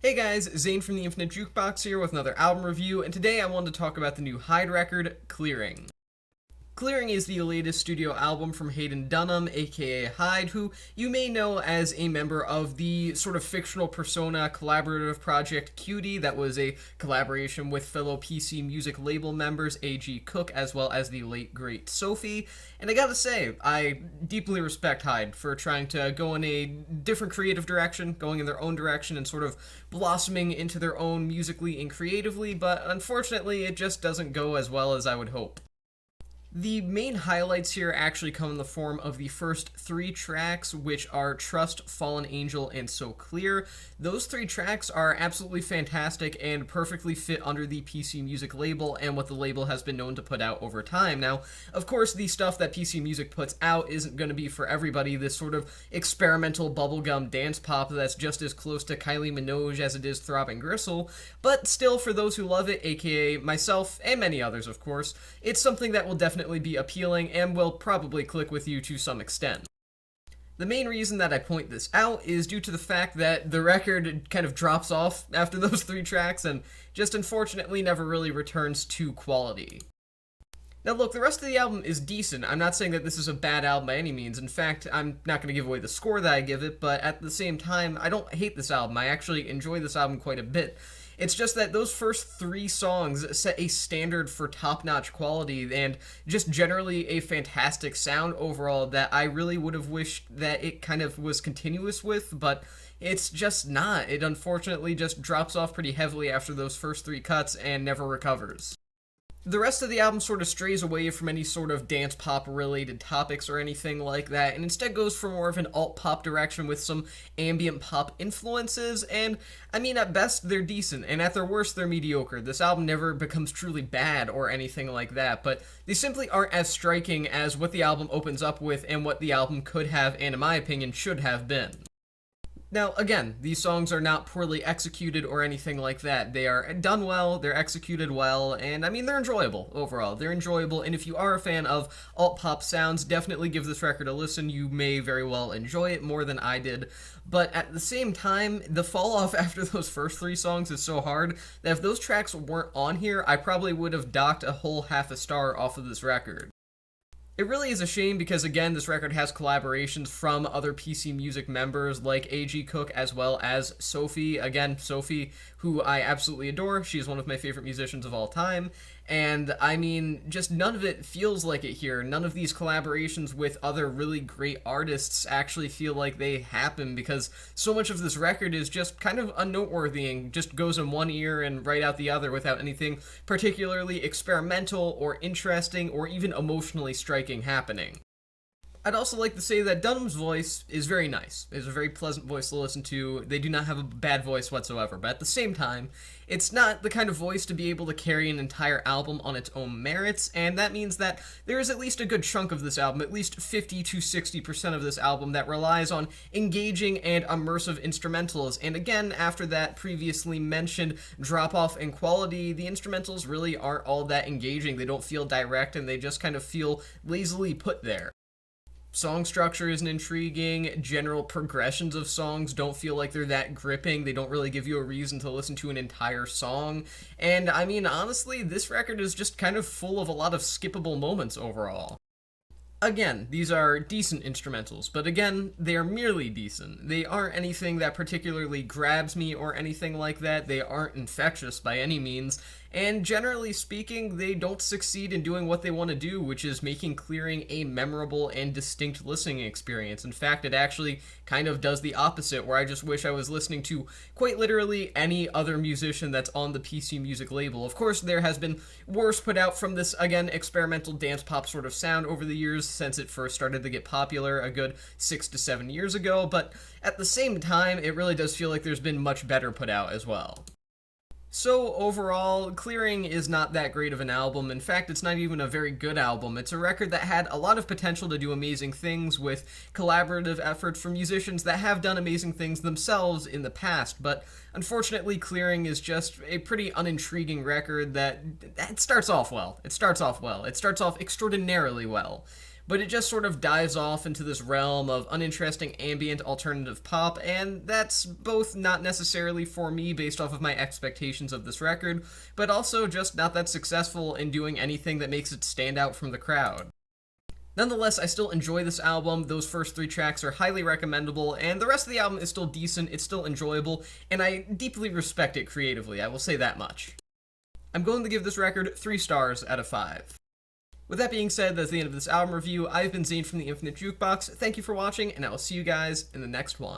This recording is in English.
Hey guys, Zane from the Infinite Jukebox here with another album review, and today I wanted to talk about the new Hyde record, Clearing. Clearing is the latest studio album from Hayden Dunham, aka Hyde, who you may know as a member of the sort of fictional persona collaborative project Cutie that was a collaboration with fellow PC music label members A.G. Cook as well as the late great Sophie. And I gotta say, I deeply respect Hyde for trying to go in a different creative direction, going in their own direction, and sort of blossoming into their own musically and creatively, but unfortunately it just doesn't go as well as I would hope. The main highlights here actually come in the form of the first three tracks, which are Trust, Fallen Angel, and So Clear. Those three tracks are absolutely fantastic and perfectly fit under the PC Music label and what the label has been known to put out over time. Now, of course, the stuff that PC Music puts out isn't going to be for everybody, this sort of experimental bubblegum dance pop that's just as close to Kylie Minogue as it is Throbbing Gristle, but still, for those who love it, aka myself and many others, of course, it's something that will definitely be appealing and will probably click with you to some extent. The main reason that I point this out is due to the fact that the record kind of drops off after those three tracks and just unfortunately never really returns to quality. Now look, the rest of the album is decent. I'm not saying that this is a bad album by any means. In fact, I'm not going to give away the score that I give it, but at the same time, I don't hate this album. I actually enjoy this album quite a bit. It's just that those first three songs set a standard for top-notch quality and just generally a fantastic sound overall that I really would have wished that it kind of was continuous with, but it's just not. It unfortunately just drops off pretty heavily after those first three cuts and never recovers. The rest of the album sort of strays away from any sort of dance pop related topics or anything like that, and instead goes for more of an alt pop direction with some ambient pop influences, and I mean, at best, they're decent, and at their worst, they're mediocre. This album never becomes truly bad or anything like that, but they simply aren't as striking as what the album opens up with and what the album could have, and in my opinion, should have been. Now, again, these songs are not poorly executed or anything like that. They are done well, they're executed well, and I mean, they're enjoyable overall. They're enjoyable, and if you are a fan of alt-pop sounds, definitely give this record a listen. You may very well enjoy it more than I did. But at the same time, the fall-off after those first three songs is so hard that if those tracks weren't on here, I probably would have docked a whole half a star off of this record. It really is a shame because, again, this record has collaborations from other PC Music members like A.G. Cook as well as Sophie. Again, Sophie, who I absolutely adore. She is one of my favorite musicians of all time. And, I mean, just none of it feels like it here. None of these collaborations with other really great artists actually feel like they happen because so much of this record is just kind of unnoteworthy and just goes in one ear and right out the other without anything particularly experimental or interesting or even emotionally striking happening. I'd also like to say that Dunham's voice is very nice. It's a very pleasant voice to listen to. They do not have a bad voice whatsoever, but at the same time, it's not the kind of voice to be able to carry an entire album on its own merits, and that means that there is at least a good chunk of this album, at least 50 to 60% of this album, that relies on engaging and immersive instrumentals, and again, after that previously mentioned drop-off in quality, the instrumentals really aren't all that engaging. They don't feel direct, and they just kind of feel lazily put there. Song structure isn't intriguing, general progressions of songs don't feel like they're that gripping, they don't really give you a reason to listen to an entire song, and I mean, honestly, this record is just kind of full of a lot of skippable moments overall. Again, these are decent instrumentals, but again, they are merely decent. They aren't anything that particularly grabs me or anything like that, they aren't infectious by any means, and generally speaking, they don't succeed in doing what they want to do, which is making Clearing a memorable and distinct listening experience. In fact, it actually kind of does the opposite, where I just wish I was listening to quite literally any other musician that's on the PC Music label. Of course, there has been worse put out from this, again, experimental dance pop sort of sound over the years since it first started to get popular a good 6 to 7 years ago, but at the same time, it really does feel like there's been much better put out as well. So overall, Clearing is not that great of an album. In fact, it's not even a very good album. It's a record that had a lot of potential to do amazing things with collaborative efforts from musicians that have done amazing things themselves in the past, but unfortunately, Clearing is just a pretty unintriguing record that it starts off well. It starts off extraordinarily well. but it just sort of dives off into this realm of uninteresting ambient alternative pop, and that's both not necessarily for me based off of my expectations of this record, but also just not that successful in doing anything that makes it stand out from the crowd. Nonetheless, I still enjoy this album. Those first 3 tracks are highly recommendable, and the rest of the album is still decent, it's still enjoyable, and I deeply respect it creatively, I will say that much. I'm going to give this record 3 stars out of 5. With that being said, that's the end of this album review. I've been Zane from the Infinite Jukebox. Thank you for watching, and I will see you guys in the next one.